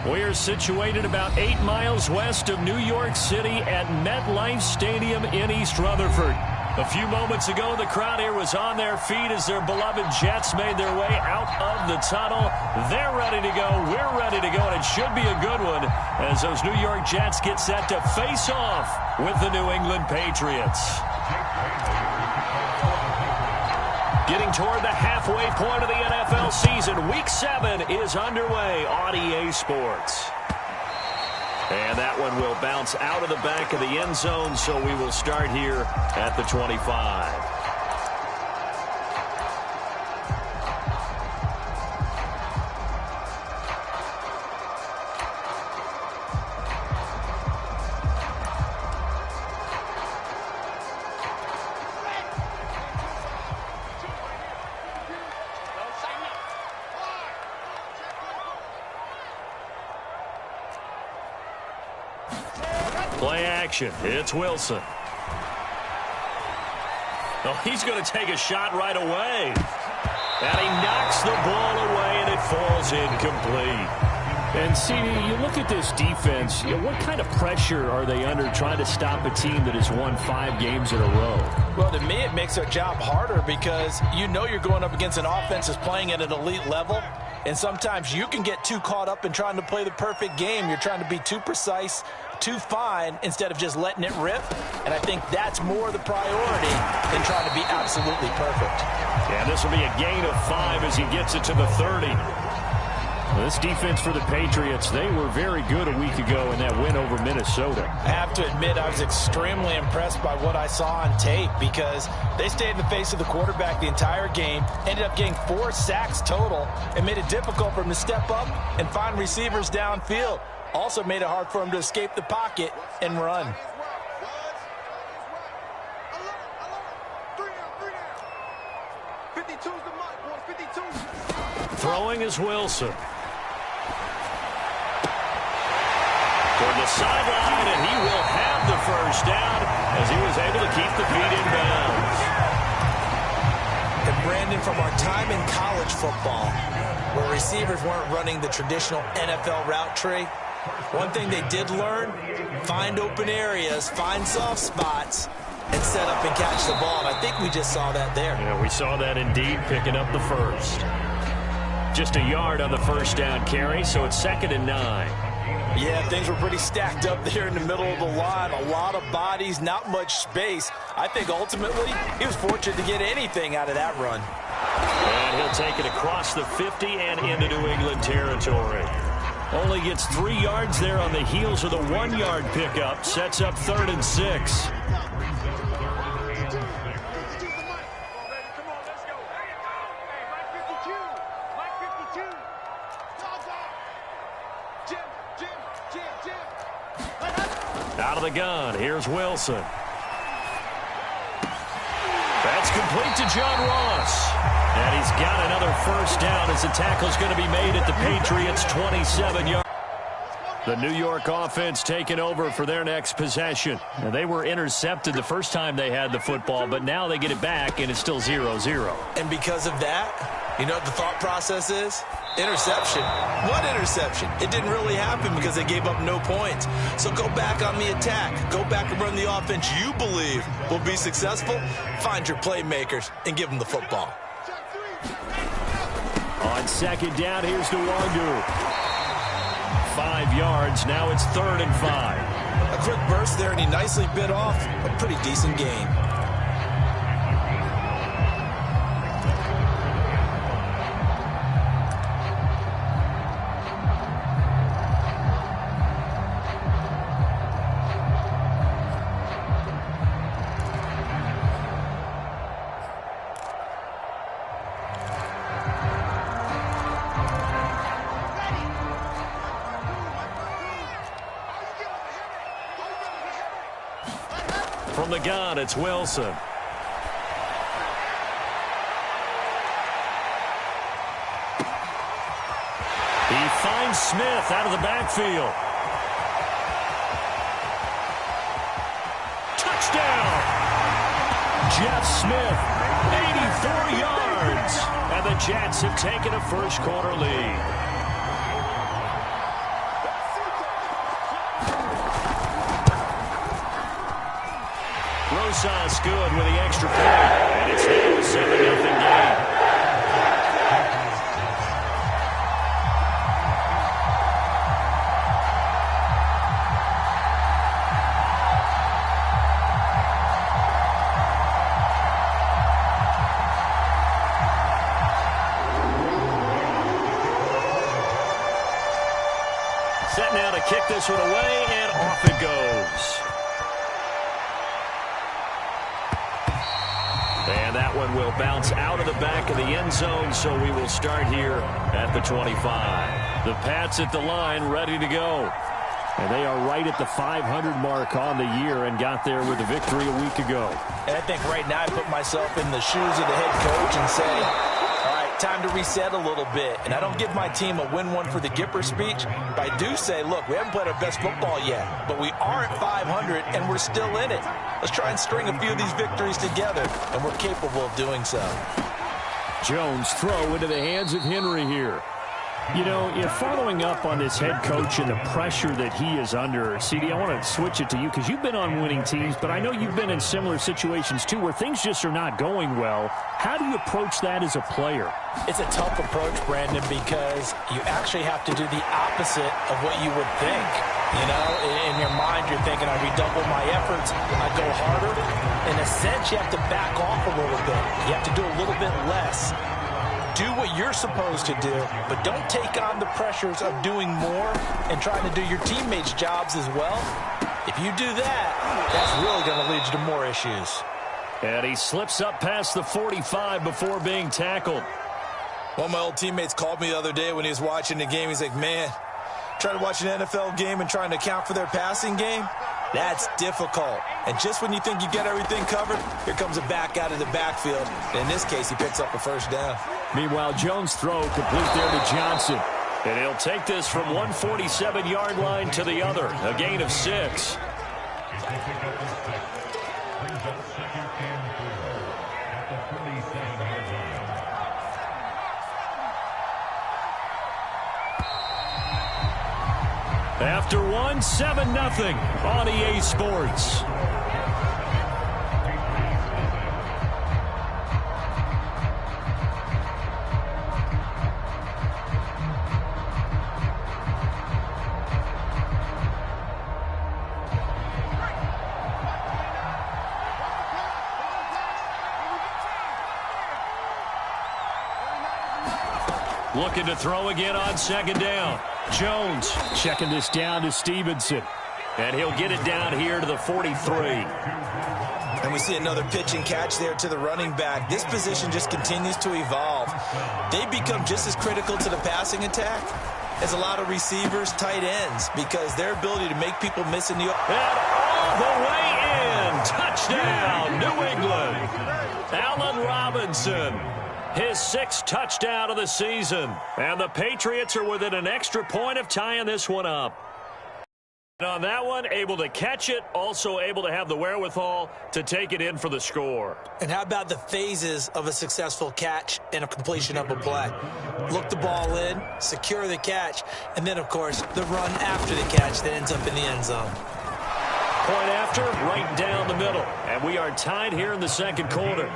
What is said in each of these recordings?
We're situated about 8 miles west of New York City at MetLife Stadium in East Rutherford. A few moments ago, the crowd here was on their feet as their beloved Jets made their way out of the tunnel. They're ready to go. We're ready to go, and it should be a good one as those New York Jets get set to face off with the New England Patriots. Getting toward the halfway point of the NFL season, Week 7 is underway on EA Sports. And that one will bounce out of the back of the end zone, so we will start here at the 25. Play action. It's Wilson. Oh, he's going to take a shot right away. And he knocks the ball away, and it falls incomplete. And, CD, you look at this defense, what kind of pressure are they under trying to stop a team that has won 5 games in a row? Well, to me, it makes their job harder because you know you're going up against an offense that's playing at an elite level. And sometimes you can get too caught up in trying to play the perfect game. You're trying to be too precise, too fine, instead of just letting it rip. And I think that's more the priority than trying to be absolutely perfect. Yeah, this will be a gain of 5 as he gets it to the 30. Well, this defense for the Patriots, they were very good a week ago in that win over Minnesota. I have to admit, I was extremely impressed by what I saw on tape because they stayed in the face of the quarterback the entire game, ended up getting 4 sacks total, and made it difficult for him to step up and find receivers downfield. Also made it hard for him to escape the pocket and run. Throwing is Wilson. Toward the sideline, and he will have the first down as he was able to keep the feet in bounds. And Brandon, from our time in college football, where receivers weren't running the traditional NFL route tree, one thing they did learn, find open areas, find soft spots, and set up and catch the ball. And I think we just saw that there. Yeah, we saw that indeed, picking up the first. Just a yard on the first down carry, so it's 2nd and 9. Yeah, things were pretty stacked up there in the middle of the line. A lot of bodies, not much space. I think ultimately he was fortunate to get anything out of that run. And he'll take it across the 50 and into New England territory. Only gets 3 yards there on the heels of the 1-yard pickup. Sets up 3rd and 6. Out of the gun, here's Wilson. That's complete to John Ross. And he's got another first down as the tackle's going to be made at the Patriots' 27-yard. The New York offense taking over for their next possession. Now, they were intercepted the first time they had the football, but now they get it back, and it's still 0-0. And because of that, you know what the thought process is? Interception. What interception? It didn't really happen because they gave up no points. So go back on the attack. Go back and run the offense you believe will be successful. Find your playmakers and give them the football. On 2nd down, here's Nwangu. 5 yards. Now it's 3rd and 5. A quick burst there, and he nicely bit off a pretty decent gain. From the gun, it's Wilson. He finds Smith out of the backfield. Touchdown! Jeff Smith, 84 yards. And the Jets have taken a first quarter lead. sauce good with the extra point. And it's now a 7-0 game. Set now to kick this one away, and off it goes. And that one will bounce out of the back of the end zone, so we will start here at the 25. The Pats at the line, ready to go. And they are right at the 500 mark on the year and got there with a victory a week ago. And I think right now I put myself in the shoes of the head coach and say, all right, time to reset a little bit. And I don't give my team a win one for the Gipper speech, but I do say, look, we haven't played our best football yet, but we are at 500 and we're still in it. Let's try and string a few of these victories together, and we're capable of doing so. Jones throw into the hands of Henry here. You know, following up on this head coach and the pressure that he is under, CD, I want to switch it to you because you've been on winning teams, but I know you've been in similar situations too where things just are not going well. How do you approach that as a player? It's a tough approach, Brandon, because you actually have to do the opposite of what you would think. You know, in your mind, you're thinking, I redouble my efforts, I go harder. In a sense, you have to back off a little bit. You have to do a little bit less. Do what you're supposed to do, but don't take on the pressures of doing more and trying to do your teammates' jobs as well. If you do that, that's really going to lead you to more issues. And he slips up past the 45 before being tackled. One of my old teammates called me the other day when he was watching the game. He's like, man, trying to watch an NFL game and trying to account for their passing game, that's difficult. And just when you think you get everything covered, here comes a back out of the backfield. And in this case, he picks up a first down. Meanwhile, Jones' throw complete there to Johnson. And he'll take this from 147-yard line to the other, a gain of 6. After 7-0 on EA Sports. Looking to throw again on second down. Jones checking this down to Stevenson. And he'll get it down here to the 43. And we see another pitch and catch there to the running back. This position just continues to evolve. They become just as critical to the passing attack as a lot of receivers, tight ends, because their ability to make people miss in the... And all the way in. Touchdown, New England. Allen Robinson. His 6th touchdown of the season. And the Patriots are within an extra point of tying this one up. And on that one, able to catch it, also able to have the wherewithal to take it in for the score. And how about the phases of a successful catch and a completion of a play? Look the ball in, secure the catch, and then, of course, the run after the catch that ends up in the end zone. Point after, right down the middle. And we are tied here in the second quarter.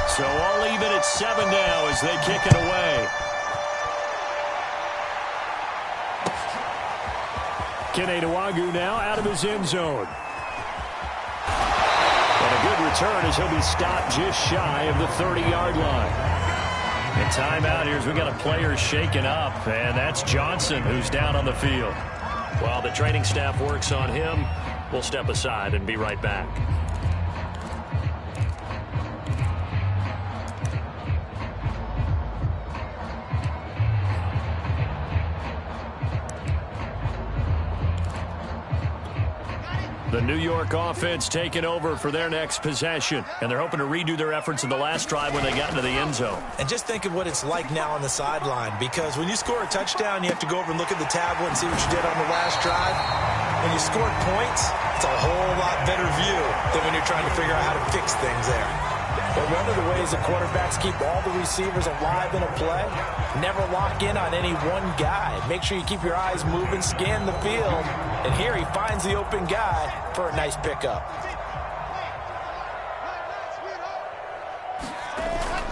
So all even at 7 now as they kick it away. Keneduagu now out of his end zone. And a good return as he'll be stopped just shy of the 30-yard line. And timeout here as we got a player shaken up, and that's Johnson who's down on the field. While the training staff works on him, we'll step aside and be right back. The New York offense taking over for their next possession. And they're hoping to redo their efforts in the last drive when they got into the end zone. And just think of what it's like now on the sideline. Because when you score a touchdown, you have to go over and look at the tablet and see what you did on the last drive. When you scored points, it's a whole lot better view than when you're trying to figure out how to fix things there. But one of the ways the quarterbacks keep all the receivers alive in a play, never lock in on any one guy. Make sure you keep your eyes moving, scan the field, and here he finds the open guy for a nice pickup.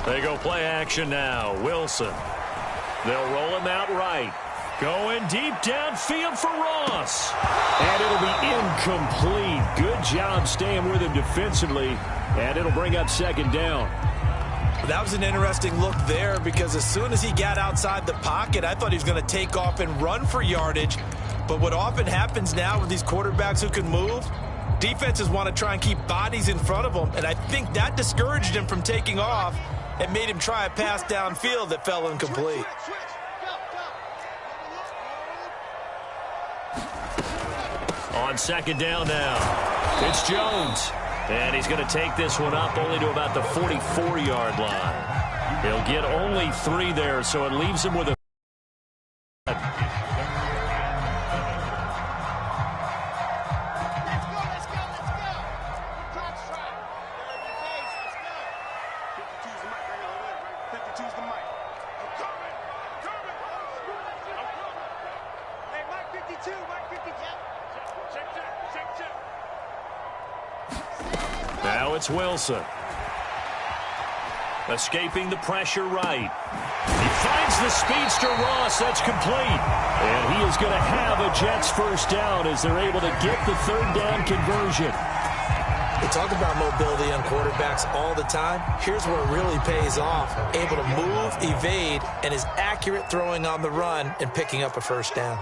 They go play action now. Wilson. They'll roll him out right. Going deep downfield for Ross. And it'll be incomplete. Good job staying with him defensively. And it'll bring up second down. That was an interesting look there because as soon as he got outside the pocket, I thought he was going to take off and run for yardage. But what often happens now with these quarterbacks who can move, defenses want to try and keep bodies in front of them. And I think that discouraged him from taking off and made him try a pass downfield that fell incomplete. On second down now, it's Jones. And he's going to take this one up only to about the 44-yard line. He'll get only 3 there, so it leaves him with a... Now it's Wilson. Escaping the pressure right. He finds the speedster Ross. That's complete. And he is going to have a Jets first down as they're able to get the third down conversion. We talk about mobility on quarterbacks all the time. Here's where it really pays off. Able to move, evade, and is accurate throwing on the run and picking up a first down.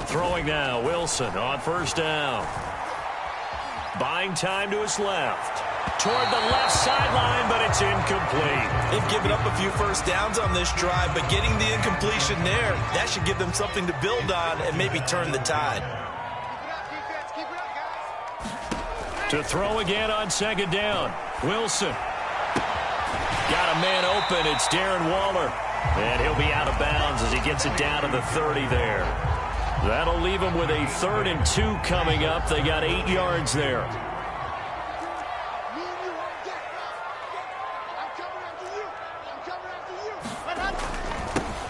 Throwing now, Wilson on first down. Buying time to his left. Toward the left sideline, but it's incomplete. They've given up a few first downs on this drive, but getting the incompletion there, that should give them something to build on and maybe turn the tide. To throw again on second down, Wilson. Got a man open, it's Darren Waller. And he'll be out of bounds as he gets it down to the 30 there. That'll leave him with a 3rd and 2 coming up. They got 8 yards there.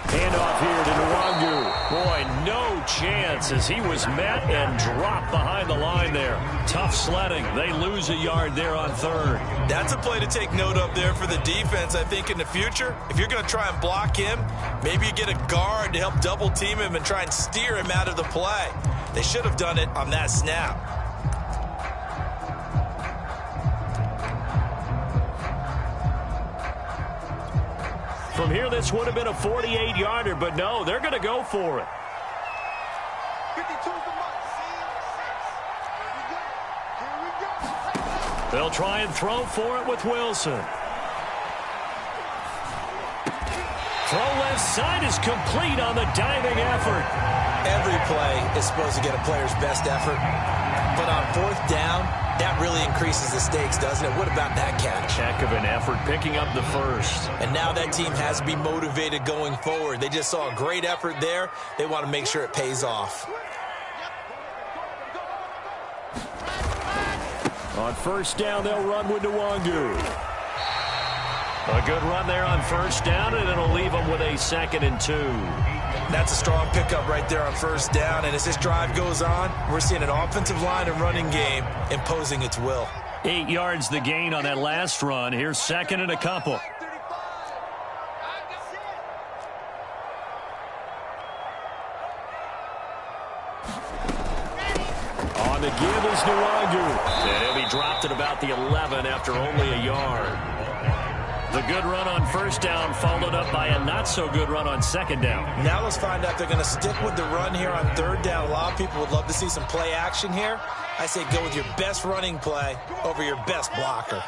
Handoff here to Nwangu. Boy, no chance as he was met and dropped behind the line there. Tough sledding. They lose a yard there on 3rd. That's a play to take note of there for the defense, I think, in the future. If you're going to try and block him, maybe you get a guard to help double team him and try and steer him out of the play. They should have done it on that snap. From here, this would have been a 48-yarder, but no, they're going to go for it. They'll try and throw for it with Wilson. Throw left side is complete on the diving effort. Every play is supposed to get a player's best effort, but on 4th down, that really increases the stakes, doesn't it? What about that catch? Heck of an effort, picking up the first. And now that team has to be motivated going forward. They just saw a great effort there. They want to make sure it pays off. On first down, they'll run with Nwangu. A good run there on first down, and it'll leave them with a 2nd and 2. That's a strong pickup right there on first down. And as this drive goes on, we're seeing an offensive line and running game imposing its will. 8 yards the gain on that last run. Here's 2nd and a couple. On the give is Nwangu. And he'll be dropped at about the 11 after only a yard. The good run on first down followed up by a not-so-good run on second down. Now let's find out if they're going to stick with the run here on 3rd down. A lot of people would love to see some play action here. I say go with your best running play over your best blocker.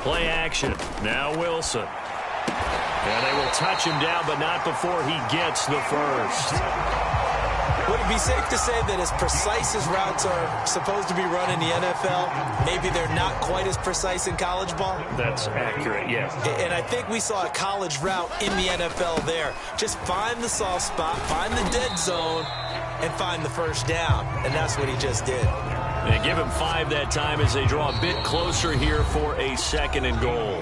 Play action. Now Wilson. And they will touch him down, but not before he gets the first. Would it be safe to say that as precise as routes are supposed to be run in the NFL, maybe they're not quite as precise in college ball? That's accurate, yes. And I think we saw a college route in the NFL there. Just find the soft spot, find the dead zone, and find the first down. And that's what he just did. They give him 5 that time as they draw a bit closer here for a 2nd and goal.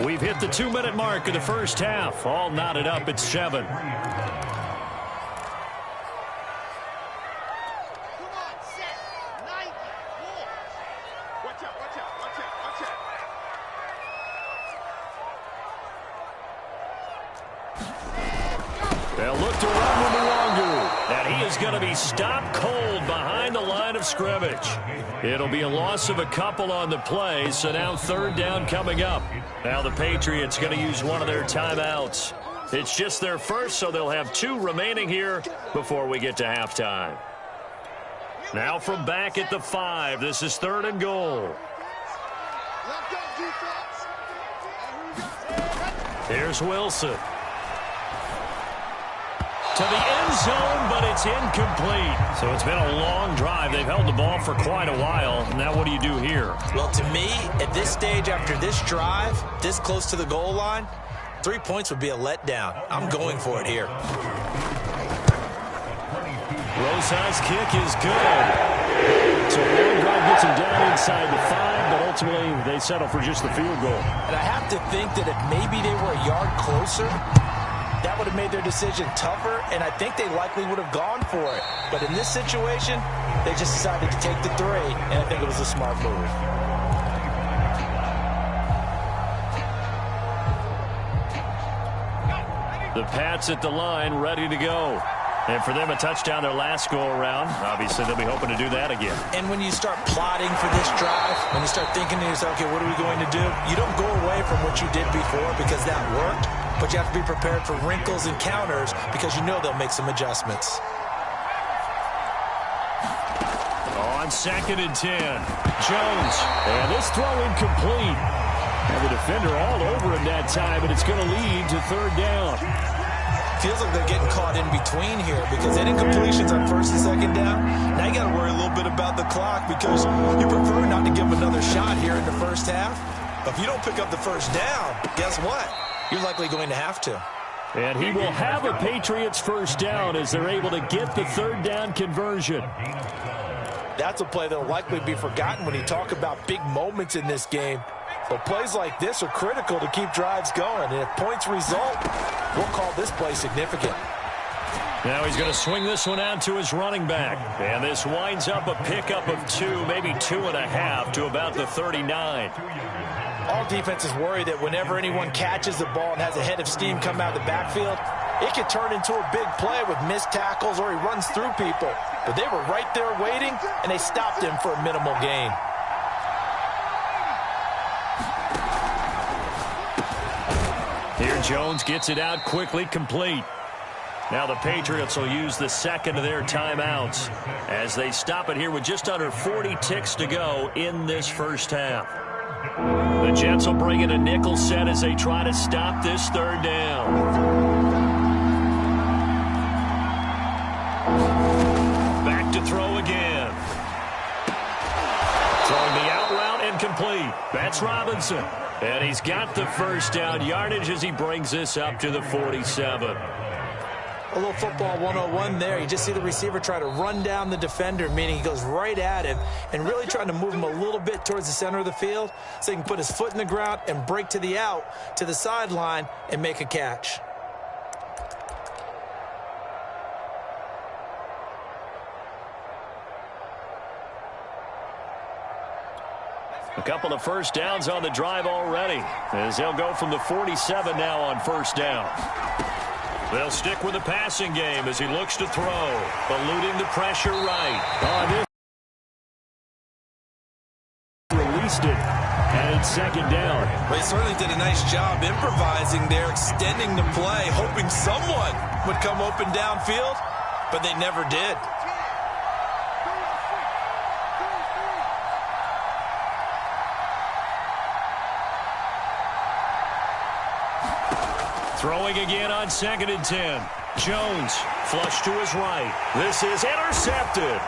We've hit the 2-minute mark of the first half. All knotted up at 7. They'll look to run with Luongo, and he is going to be stopped cold behind the line of scrimmage. It'll be a loss of a couple on the play, so now 3rd down coming up. Now the Patriots going to use one of their timeouts. It's just their first, so they'll have 2 remaining here before we get to halftime. Now from back at the 5, this is 3rd and goal. Here's Wilson. To the end zone, but it's incomplete. So it's been a long drive. They've held the ball for quite a while. Now what do you do here? Well, to me, at this stage after this drive, this close to the goal line, 3 points would be a letdown. I'm going for it here. Rosa's kick is good. So long drive gets him down inside the 5, but ultimately they settle for just the field goal. And I have to think that if maybe they were a yard closer, that would have made their decision tougher, and I think they likely would have gone for it. But in this situation, they just decided to take the 3, and I think it was a smart move. The Pats at the line, ready to go. And for them, a touchdown their last go-around. Obviously, they'll be hoping to do that again. And when you start plotting for this drive, when you start thinking to yourself, okay, what are we going to do? You don't go away from what you did before because that worked, but you have to be prepared for wrinkles and counters because you know they'll make some adjustments. On 2nd and 10, Jones. And this throw incomplete. And the defender all over him that time, and it's going to lead to 3rd down. Feels like they're getting caught in between here because any incompletions on 1st and 2nd down, now you got to worry a little bit about the clock because you prefer not to give them another shot here in the first half. But if you don't pick up the first down, guess what? You're likely going to have to. And he will have a Patriots first down as they're able to get the 3rd down conversion. That's a play that will likely be forgotten when you talk about big moments in this game. But plays like this are critical to keep drives going. And if points result, we'll call this play significant. Now he's going to swing this one out to his running back. And this winds up a pickup of 2, maybe 2.5 to about the 39. All defenses worry that whenever anyone catches the ball and has a head of steam come out of the backfield, it can turn into a big play with missed tackles or he runs through people. But they were right there waiting, and they stopped him for a minimal gain. Here Jones gets it out quickly, complete. Now the Patriots will use the 2nd of their timeouts as they stop it here with just under 40 ticks to go in this first half. The Jets will bring in a nickel set as they try to stop this 3rd down. Back to throw again. Throwing the out route and complete. That's Robinson. And he's got the first down yardage as he brings this up to the 47. A little football 101 there. You just see the receiver try to run down the defender, meaning he goes right at him and really trying to move him a little bit towards the center of the field so he can put his foot in the ground and break to the out, to the sideline, and make a catch. A couple of first downs on the drive already as they'll go from the 47 now on first down. They'll stick with the passing game as he looks to throw, eluding the pressure right. Released it, and it's 2nd down. Well, he certainly did a nice job improvising there, extending the play, hoping someone would come open downfield, but they never did. Throwing again on 2nd and 10. Jones, flush to his right. This is intercepted.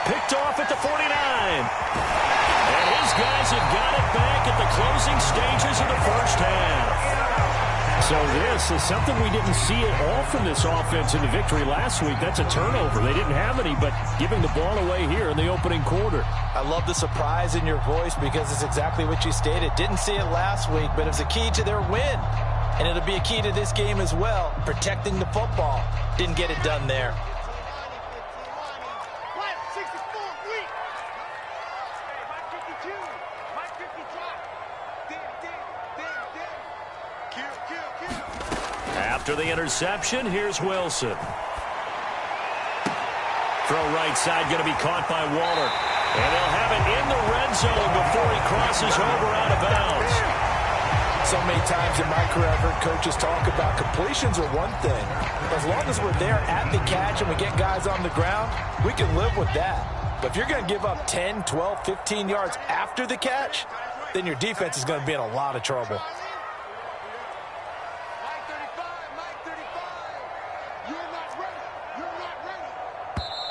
Picked off at the 49. And his guys have got it back at the closing stages of the first half. So this is something we didn't see at all from this offense in the victory last week. That's a turnover. They didn't have any, but giving the ball away here in the opening quarter. I love the surprise in your voice because it's exactly what you stated. Didn't see it last week, but it was a key to their win. And it'll be a key to this game as well, protecting the football. Didn't get it done there. After the interception, here's Wilson. Throw right side, going to be caught by Waller. And they'll have it in the red zone before he crosses over out of bounds. So many times in my career, I've heard coaches talk about completions are one thing. As long as we're there at the catch and we get guys on the ground, we can live with that. But if you're going to give up 10, 12, 15 yards after the catch, then your defense is going to be in a lot of trouble.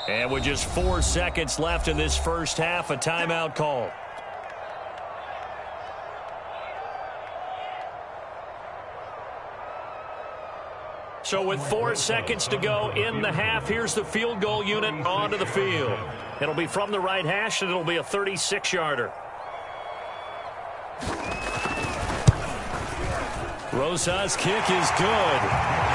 And with just 4 seconds left in this first half, a timeout call. So with 4 seconds to go in the half, here's the field goal unit onto the field. It'll be from the right hash, and it'll be a 36-yarder. Rosa's kick is good.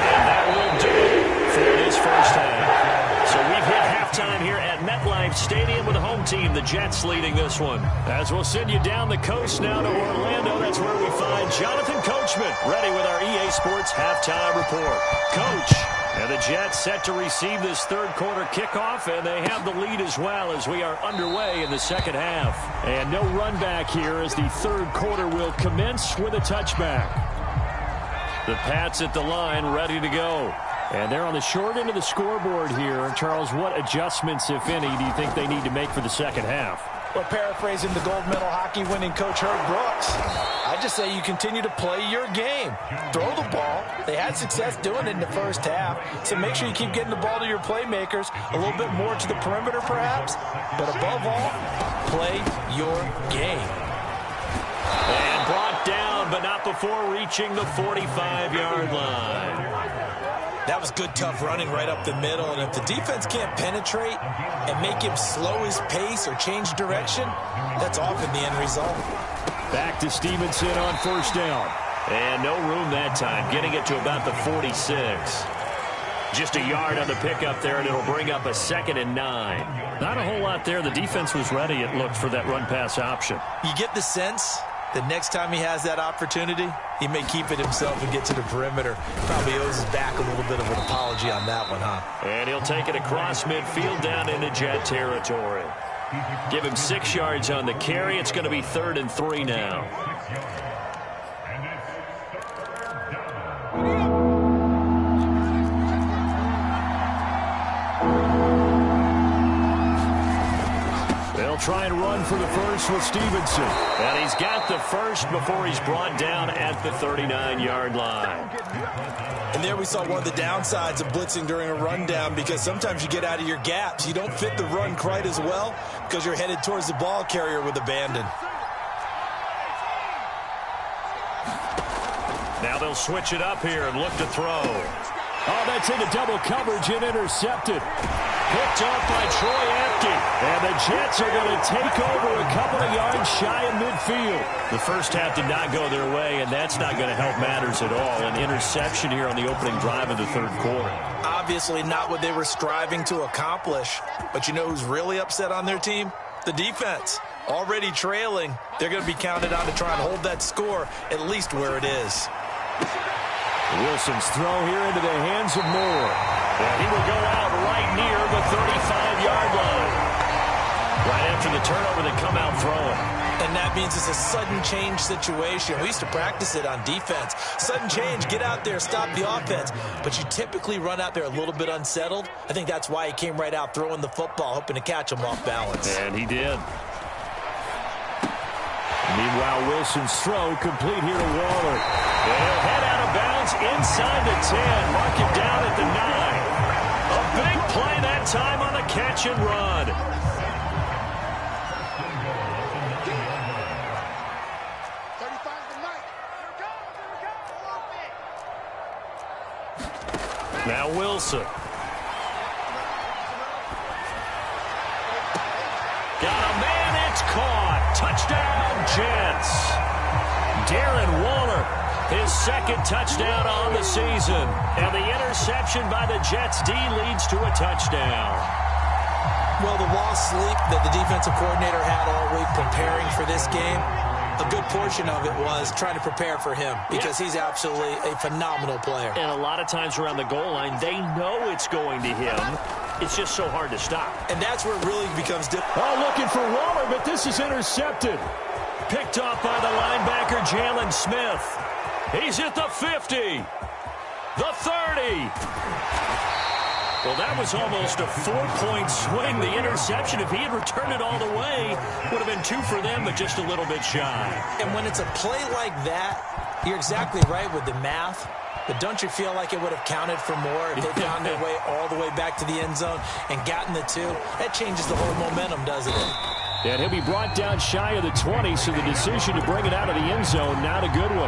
And that will do it for this first half. So we've hit halftime here at MetLife Stadium with the home team, the Jets, leading this one. As we'll send you down the coast now to Orlando, that's where we find Jonathan Coachman, ready with our EA Sports halftime report. Coach, and the Jets set to receive this third quarter kickoff, and they have the lead as well as we are underway in the second half. And no run back here as the third quarter will commence with a touchback. The Pats at the line, ready to go. And they're on the short end of the scoreboard here. Charles, what adjustments, if any, do you think they need to make for the second half? Well, paraphrasing the gold medal hockey winning coach Herb Brooks, I just say you continue to play your game. Throw the ball. They had success doing it in the first half, so make sure you keep getting the ball to your playmakers, a little bit more to the perimeter perhaps, but above all, play your game. And brought down, but not before reaching the 45-yard line. That was good, tough running right up the middle, and if the defense can't penetrate and make him slow his pace or change direction, that's often the end result. Back to Stevenson on first down. And no room that time, getting it to about the 46. Just a yard on the pickup there, and it'll bring up a 2nd and 9. Not a whole lot there. The defense was ready, it looked, for that run-pass option. You get the sense the next time he has that opportunity, he may keep it himself and get to the perimeter. Probably owes his back a little bit of an apology on that one, huh? And he'll take it across midfield down into Jet territory. Give him 6 yards on the carry. It's going to be 3rd and 3 now. They'll try and run for the first with Stevenson. And he's got the first before he's brought down at the 39-yard line. And there we saw one of the downsides of blitzing during a rundown, because sometimes you get out of your gaps. You don't fit the run quite as well because you're headed towards the ball carrier with abandon. Now they'll switch it up here and look to throw. Oh, that's into double coverage and intercepted. Picked off by Troy Apke. And the Jets are going to take over a couple of yards shy of midfield. The first half did not go their way, and that's not going to help matters at all. An interception here on the opening drive of the third quarter. Obviously not what they were striving to accomplish. But you know who's really upset on their team? The defense. Already trailing. They're going to be counted on to try and hold that score at least where it is. Wilson's throw here into the hands of Moore. And he will go out right near the 35-yard line. Right after the turnover, they come out throwing. And that means it's a sudden change situation. We used to practice it on defense. Sudden change, get out there, stop the offense. But you typically run out there a little bit unsettled. I think that's why he came right out throwing the football, hoping to catch him off balance. And he did. Meanwhile, Wilson's throw complete here to Waller. And he'll head out of bounds inside the 10. Mark it down at the 9. A big play that time on the catch and run. Now Wilson. Got a man, it's caught. Touchdown, Jets. Darren Waller, his second touchdown on the season. And the interception by the Jets D leads to a touchdown. Well, the lost sleep that the defensive coordinator had all week preparing for this game, a good portion of it was trying to prepare for him because he's absolutely a phenomenal player. And a lot of times around the goal line, they know it's going to him. It's just so hard to stop. And that's where it really becomes difficult. Oh, looking for Waller, but this is intercepted. Picked off by the linebacker, Jalen Smith. He's at the 50. The 30. Well, that was almost a 4-point swing. The interception, if he had returned it all the way, would have been 2 for them, but just a little bit shy. And when it's a play like that, you're exactly right with the math. But don't you feel like it would have counted for more if they found their way all the way back to the end zone and gotten the 2? That changes the whole momentum, doesn't it? And he'll be brought down shy of the 20, so the decision to bring it out of the end zone, not a good one.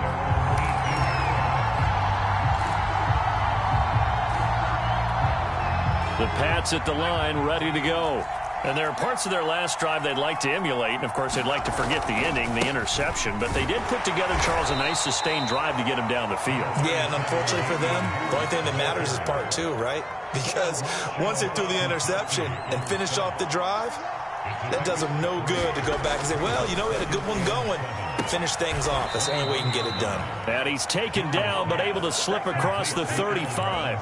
The Pats at the line, ready to go. And there are parts of their last drive they'd like to emulate. And, of course, they'd like to forget the ending, the interception. But they did put together, Charles, a nice sustained drive to get him down the field. Yeah, and unfortunately for them, the only thing that matters is part 2, right? Because once they threw the interception and finished off the drive, that does them no good to go back and say, well, you know, we had a good one going. Finish things off. That's the only way you can get it done. And he's taken down, but able to slip across the 35.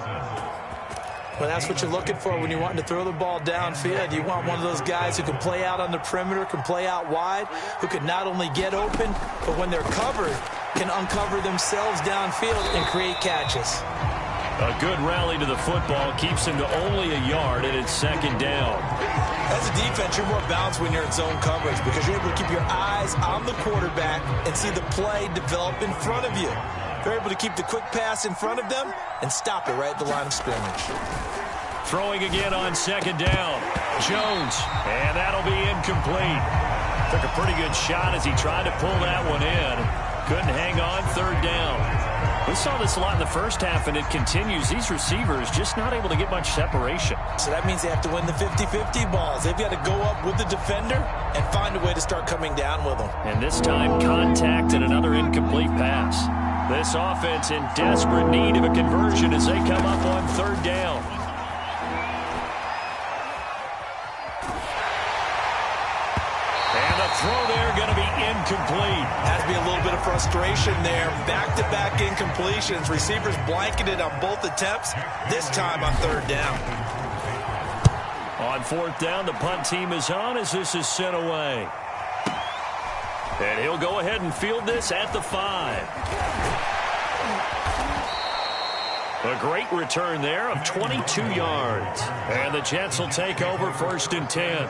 Well, that's what you're looking for when you're wanting to throw the ball downfield. You want one of those guys who can play out on the perimeter, can play out wide, who can not only get open, but when they're covered, can uncover themselves downfield and create catches. A good rally to the football keeps him to only a yard, and it's second down. As a defense, you're more balanced when you're in zone coverage because you're able to keep your eyes on the quarterback and see the play develop in front of you. They're able to keep the quick pass in front of them and stop it right at the line of scrimmage. Throwing again on second down. Jones, and that'll be incomplete. Took a pretty good shot as he tried to pull that one in. Couldn't hang on, third down. We saw this a lot in the first half, and it continues. These receivers just not able to get much separation. So that means they have to win the 50-50 balls. They've got to go up with the defender and find a way to start coming down with them. And this time, contact and another incomplete pass. This offense in desperate need of a conversion as they come up on third down. And the throw there going to be incomplete. Has to be a little bit of frustration there. Back-to-back incompletions. Receivers blanketed on both attempts, this time on third down. On fourth down, the punt team is on as this is sent away. And he'll go ahead and field this at the 5. A great return there of 22 yards. And the Jets will take over first and 10.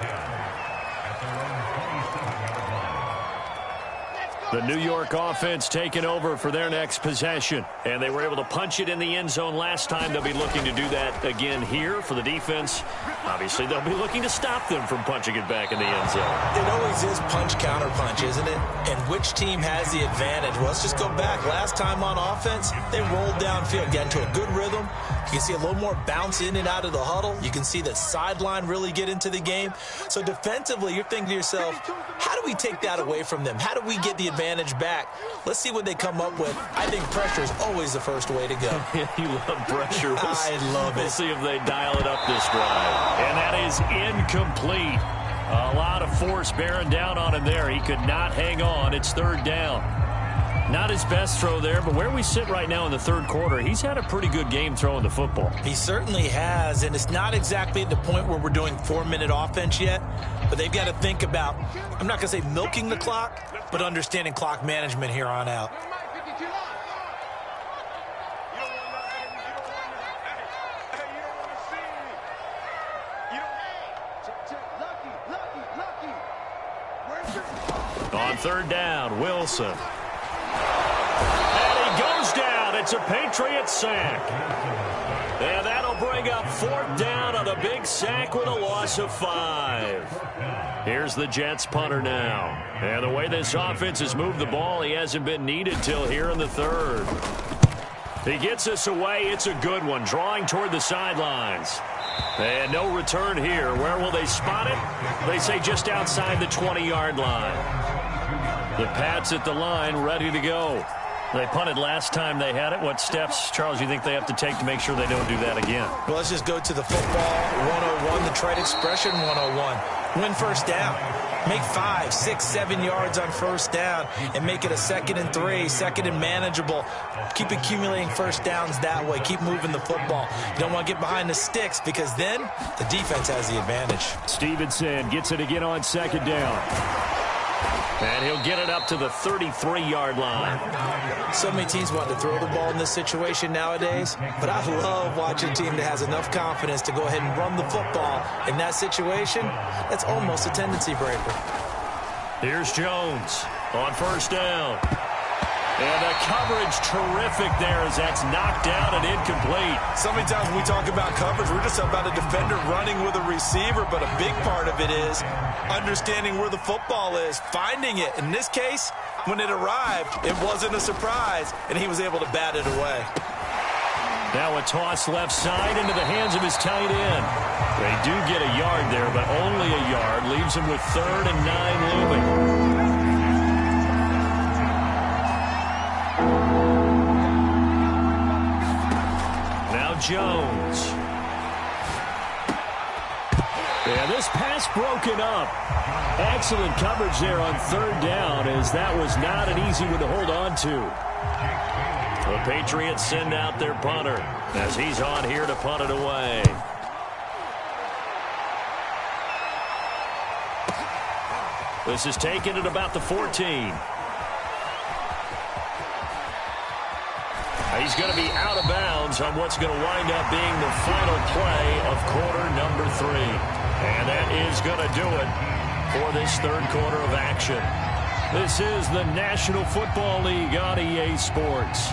The New York offense taking over for their next possession. And they were able to punch it in the end zone last time. They'll be looking to do that again here for the defense. Obviously, they'll be looking to stop them from punching it back in the end zone. It always is punch-counter-punch, isn't it? And which team has the advantage? Well, let's just go back. Last time on offense, they rolled downfield, got into a good rhythm. You can see a little more bounce in and out of the huddle. You can see the sideline really get into the game. So defensively, you're thinking to yourself, how do we take that away from them? How do we get the advantage back? Let's see what they come up with. I think pressure is always the first way to go. You love pressure. I love it. We'll see if they dial it up this drive. And that is incomplete. A lot of force bearing down on him there. He could not hang on. It's third down. Not his best throw there, but where we sit right now in the third quarter, he's had a pretty good game throwing the football. He certainly has, and it's not exactly at the point where we're doing 4-minute offense yet, but they've got to think about, I'm not going to say milking the clock, but understanding clock management here on out. On third down, Wilson. And he goes down. It's a Patriot sack. And that'll bring up fourth down on a big sack with a loss of 5. Here's the Jets punter now. And the way this offense has moved the ball, he hasn't been needed till here in the third. He gets us away. It's a good one, drawing toward the sidelines. And no return here. Where will they spot it? They say just outside the 20-yard line. The Pats at the line, ready to go. They punted last time they had it. What steps, Charles, you think they have to take to make sure they don't do that again? Well, let's just go to the football 101, the trade expression 101. Win first down. Make 5, 6, 7 yards on first down and make it a 2nd and 3, 2nd and manageable. Keep accumulating first downs that way. Keep moving the football. You don't want to get behind the sticks because then the defense has the advantage. Stevenson gets it again on 2nd down. And he'll get it up to the 33-yard line. So many teams want to throw the ball in this situation nowadays, but I love watching a team that has enough confidence to go ahead and run the football. In that situation, that's almost a tendency breaker. Here's Jones on first down. And the coverage terrific there as that's knocked down and incomplete. So many times when we talk about coverage, we're just about a defender running with a receiver, but a big part of it is understanding where the football is, finding it. In this case, when it arrived, it wasn't a surprise, and he was able to bat it away. Now a toss left side into the hands of his tight end. They do get a yard there, but only a yard. Leaves him with 3rd and 9 looming. Jones. And this pass broken up. Excellent coverage there on 3rd down, as that was not an easy one to hold on to. The Patriots send out their punter as he's on here to punt it away. This is taken at about the 14. He's going to be out of bounds on what's going to wind up being the final play of quarter number 3. And that is going to do it for this third quarter of action. This is the National Football League on EA Sports.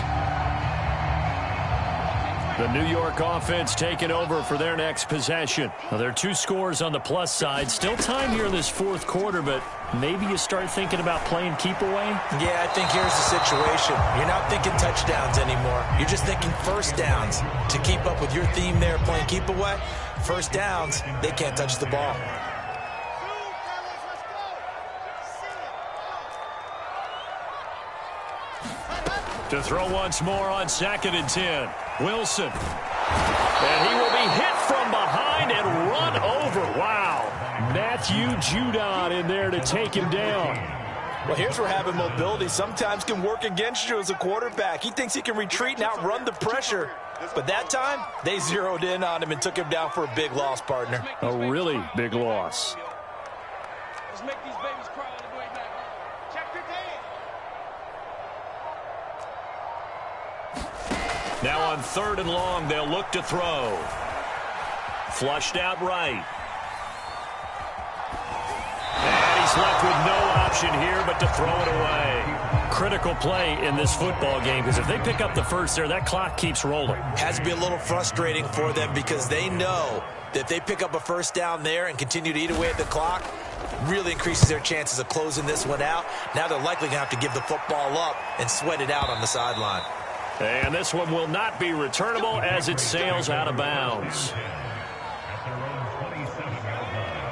The New York offense taking over for their next possession. Now, there are 2 scores on the plus side. Still time here in this fourth quarter, but maybe you start thinking about playing keep away? Yeah, I think here's the situation. You're not thinking touchdowns anymore. You're just thinking first downs. To keep up with your theme there, playing keep away, first downs, they can't touch the ball. To throw once more on 2nd and 10. Wilson. And he will be hit from behind and run over. Wow. Matthew Judon in there to take him down. Well, here's where having mobility sometimes can work against you as a quarterback. He thinks he can retreat and outrun the pressure. But that time, they zeroed in on him and took him down for a big loss, partner. A really big loss. Let's make these babies cry on the way back. Check your day. Now on 3rd and long, they'll look to throw. Flushed out right. And he's left with no option here but to throw it away. Critical play in this football game, because if they pick up the first there, that clock keeps rolling. Has to be a little frustrating for them because they know that if they pick up a first down there and continue to eat away at the clock, really increases their chances of closing this one out. Now they're likely going to have to give the football up and sweat it out on the sideline. And this one will not be returnable as it sails out of bounds.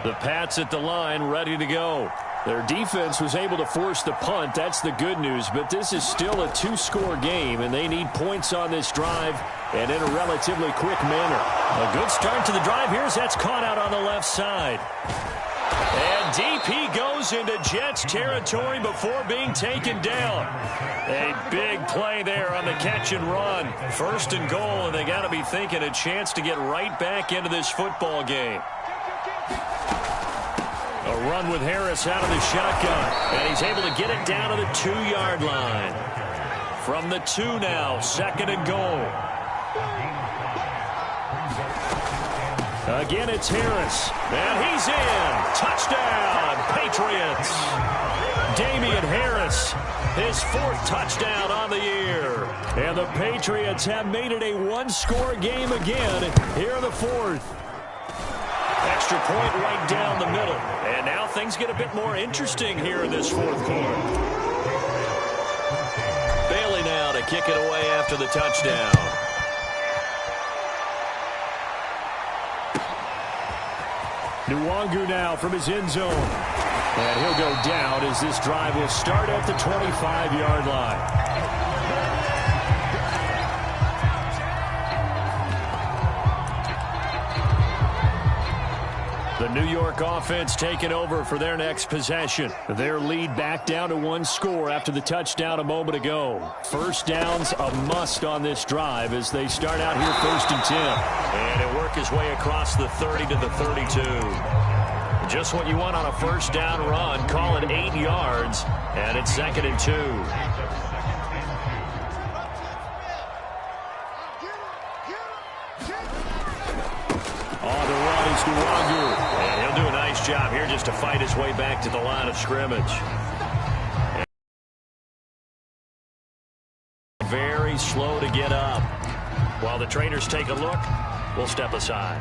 The Pats at the line, ready to go. Their defense was able to force the punt. That's the good news. But this is still a 2-score game, and they need points on this drive and in a relatively quick manner. A good start to the drive. Here's that's caught out on the left side. And deep he goes into Jets territory before being taken down. A big play there on the catch and run. 1st and goal, and they got to be thinking a chance to get right back into this football game. A run with Harris out of the shotgun, and he's able to get it down to the 2-yard line. From the 2 now, 2nd and goal. Again, it's Harris, and he's in. Touchdown, Patriots. Damian Harris, his 4th touchdown on the year. And the Patriots have made it a one-score game again here in the 4th. Extra point right down the middle. And now things get a bit more interesting here in this 4th quarter. Bailey now to kick it away after the touchdown. Nwangu now from his end zone. And he'll go down as this drive will start at the 25-yard line. The New York offense taking over for their next possession. Their lead back down to 1 score after the touchdown a moment ago. First down's a must on this drive as they start out here 1st and 10. And he'll work his way across the 30 to the 32. Just what you want on a first down run. Call it 8 yards, and it's 2nd and 2. On the run is Nwangu. And he'll do a nice job here just to fight his way back to the line of scrimmage. Very slow to get up. While the trainers take a look, we'll step aside.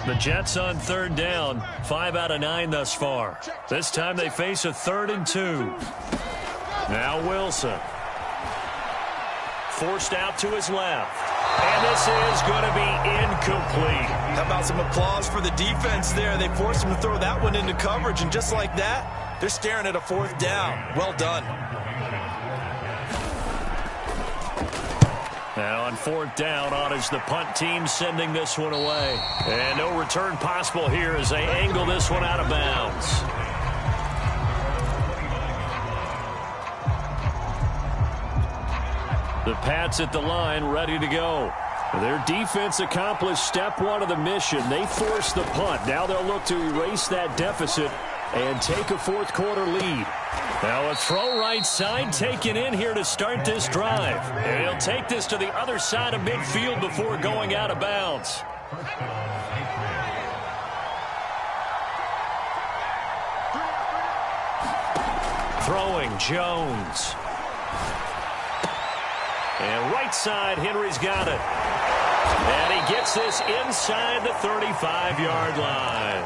The Jets on 3rd down, 5 out of 9 thus far. This time they face a 3rd and 2. Now Wilson. Forced out to his left. And this is going to be incomplete. How about some applause for the defense there? They forced him to throw that one into coverage, and just like that, they're staring at a 4th down. Well done. Now on 4th down, on is the punt team sending this one away. And no return possible here as they angle this one out of bounds. The Pats at the line, ready to go. Their defense accomplished step 1 of the mission. They forced the punt. Now they'll look to erase that deficit and take a 4th quarter lead. Now a throw right side taken in here to start this drive. And he'll take this to the other side of midfield before going out of bounds. Throwing Jones. And right side, Henry's got it. And he gets this inside the 35-yard line.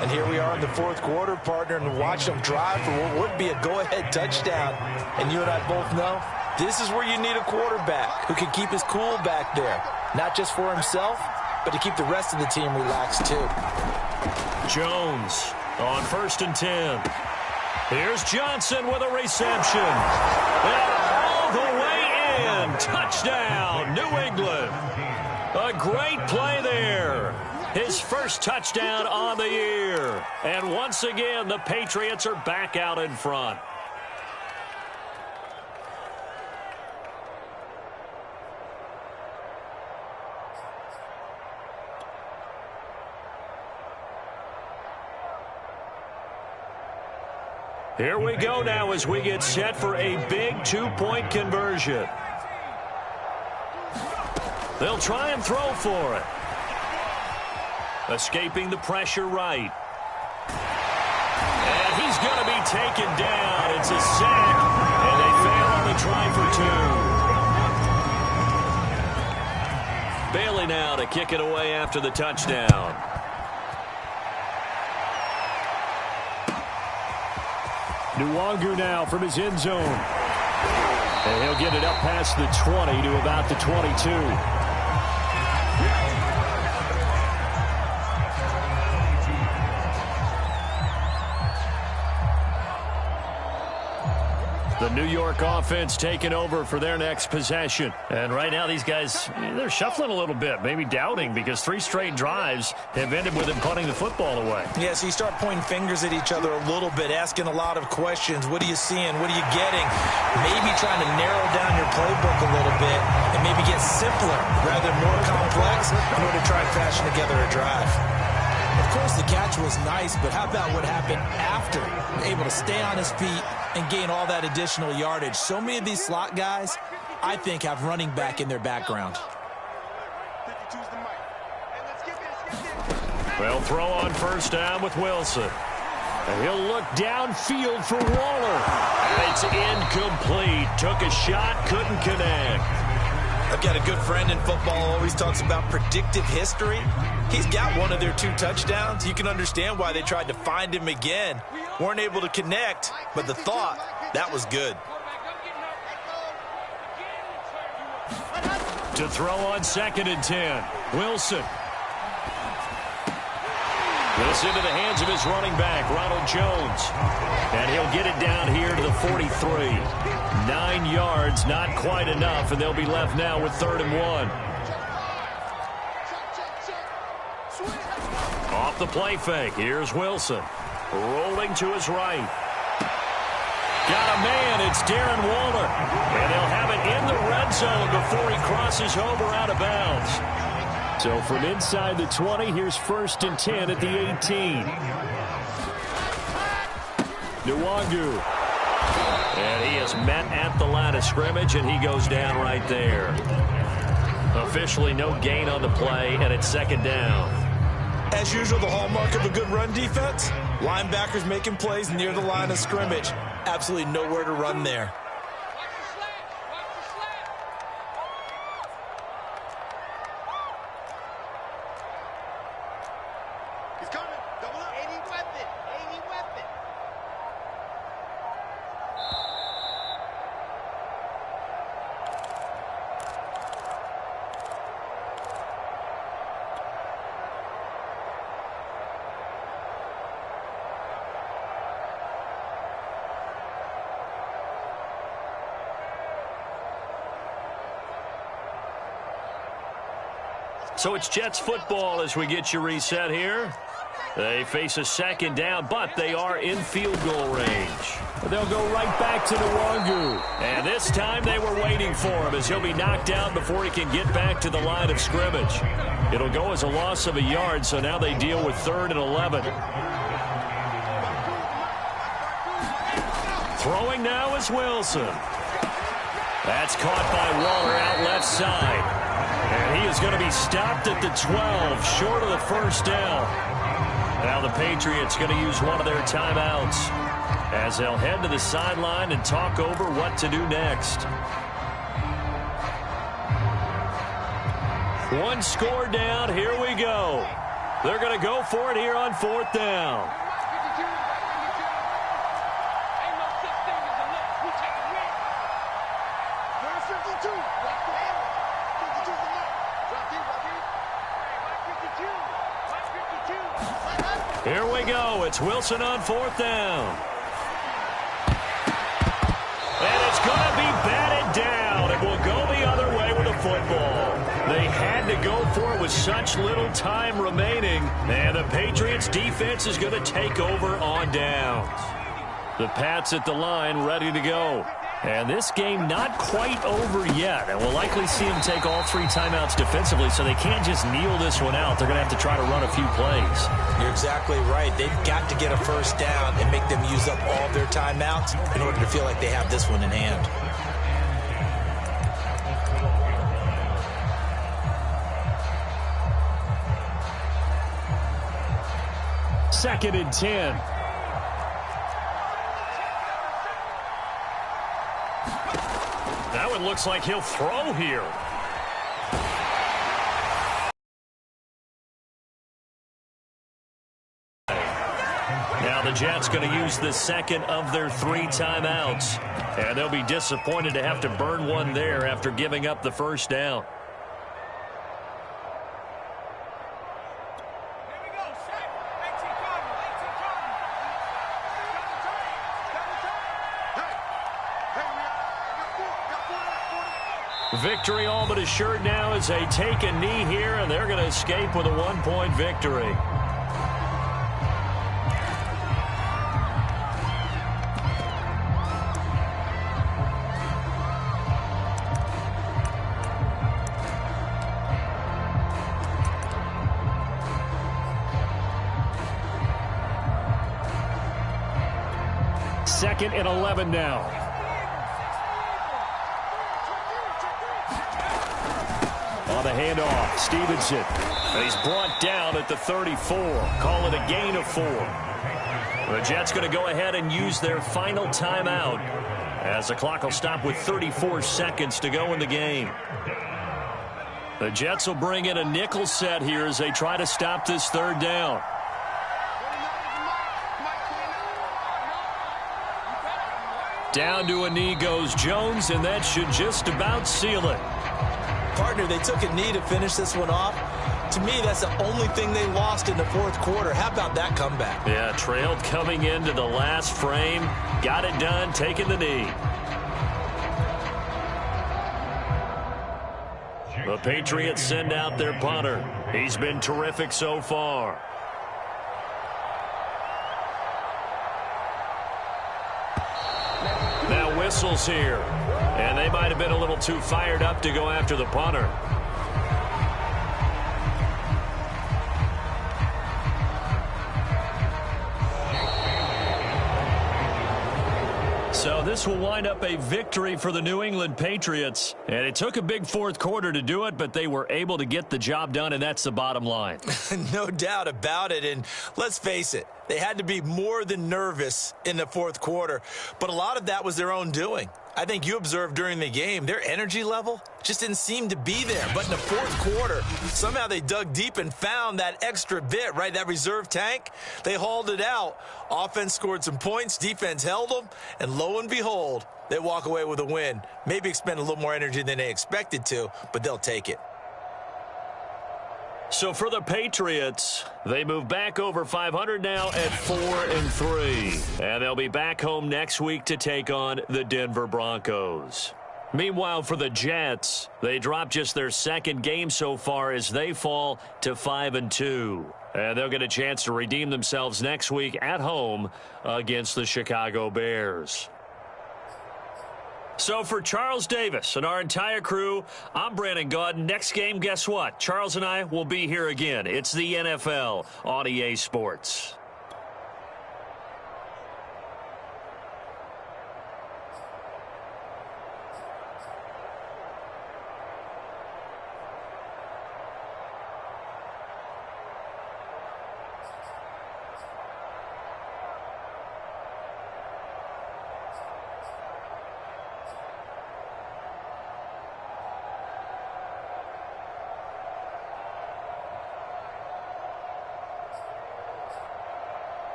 And here we are in the 4th quarter, partner, and watch them drive for what would be a go-ahead touchdown. And you and I both know this is where you need a quarterback who can keep his cool back there. Not just for himself, but to keep the rest of the team relaxed too. Jones on 1st and 10. Here's Johnson with a reception. And all the way in. Touchdown, New England. A great play there. His first touchdown on the year. And once again, the Patriots are back out in front. Here we go now as we get set for a big 2-point conversion. They'll try and throw for it. Escaping the pressure right. And he's going to be taken down. It's a sack. And they fail on the try for 2. Bailey now to kick it away after the touchdown. Nwangu now from his end zone. And he'll get it up past the 20 to about the 22. The New York offense taking over for their next possession. And right now these guys, they're shuffling a little bit, maybe doubting, because 3 straight drives have ended with them punting the football away. Yeah, so you start pointing fingers at each other a little bit, asking a lot of questions. What are you seeing? What are you getting? Maybe trying to narrow down your playbook a little bit and maybe get simpler rather than more complex in order to try and fashion together a drive. Of course, the catch was nice, but how about what happened after? Able to stay on his feet and gain all that additional yardage. So many of these slot guys, I think, have running back in their background. Well, throw on first down with Wilson. And he'll look downfield for Waller. And it's incomplete. Took a shot, couldn't connect. I've got a good friend in football, always talks about predictive history. He's got one of their 2 touchdowns. You can understand why they tried to find him again. Weren't able to connect, but the thought, that was good. To throw on 2nd and 10. Wilson. This into the hands of his running back, Ronald Jones. And he'll get it down here to the 43. 9 yards, not quite enough, and they'll be left now with 3rd and 1. Off the play fake, here's Wilson. Rolling to his right. Got a man, it's Darren Waller. And they'll have it in the red zone before he crosses over out of bounds. So from inside the 20, here's 1st and 10 at the 18. Nwangu. And he is met at the line of scrimmage, and he goes down right there. Officially no gain on the play, and it's 2nd down. As usual, the hallmark of a good run defense, linebackers making plays near the line of scrimmage. Absolutely nowhere to run there. So it's Jets football as we get you reset here. They face a 2nd down, but they are in field goal range. They'll go right back to Nwangu. And this time they were waiting for him as he'll be knocked down before he can get back to the line of scrimmage. It'll go as a loss of a yard, so now they deal with 3rd and 11. Throwing now is Wilson. That's caught by Waller out left side. And he is going to be stopped at the 12, short of the 1st down. Now the Patriots going to use one of their timeouts as they'll head to the sideline and talk over what to do next. One score down, here we go. They're going to go for it here on 4th down. Here we go. It's Wilson on 4th down. And it's going to be batted down. It will go the other way with the football. They had to go for it with such little time remaining. And the Patriots defense is going to take over on downs. The Pats at the line ready to go. And this game not quite over yet. And we'll likely see them take all 3 timeouts defensively, so they can't just kneel this one out. They're going to have to try to run a few plays. You're exactly right. They've got to get a 1st down and make them use up all of their timeouts in order to feel like they have this one in hand. Second and 10. That one looks like he'll throw here. Now the Jets going to use the 2nd of their 3 timeouts. And they'll be disappointed to have to burn one there after giving up the 1st down. Victory all but assured now as they take a knee here, and they're going to escape with a 1-point victory. Second and 11 now. On the handoff, Stevenson. And he's brought down at the 34. Call it a gain of 4. The Jets going to go ahead and use their final timeout as the clock will stop with 34 seconds to go in the game. The Jets will bring in a nickel set here as they try to stop this third down. Down to a knee goes Jones, and that should just about seal it. Partner, they took a knee to finish this one off. To me, that's the only thing they lost in the fourth quarter. How about that comeback? Yeah, trailed coming into the last frame. Got it done, taking the knee. The Patriots send out their punter. He's been terrific so far. Now whistles here. And they might have been a little too fired up to go after the punter. So this will wind up a victory for the New England Patriots. And it took a big fourth quarter to do it, but they were able to get the job done, and that's the bottom line. No doubt about it. And let's face it, they had to be more than nervous in the fourth quarter. But a lot of that was their own doing. I think you observed during the game, their energy level just didn't seem to be there. But in the fourth quarter, somehow they dug deep and found that extra bit, right? That reserve tank. They hauled it out. Offense scored some points. Defense held them. And lo and behold, they walk away with a win. Maybe expend a little more energy than they expected to, but they'll take it. So for the Patriots, they move back over 500 now at 4-3. And they'll be back home next week to take on the Denver Broncos. Meanwhile, for the Jets, they drop just their second game so far as they fall to 5-2. And they'll get a chance to redeem themselves next week at home against the Chicago Bears. So for Charles Davis and our entire crew, I'm Brandon Gaudin. Next game, guess what? Charles and I will be here again. It's the NFL on EA Sports.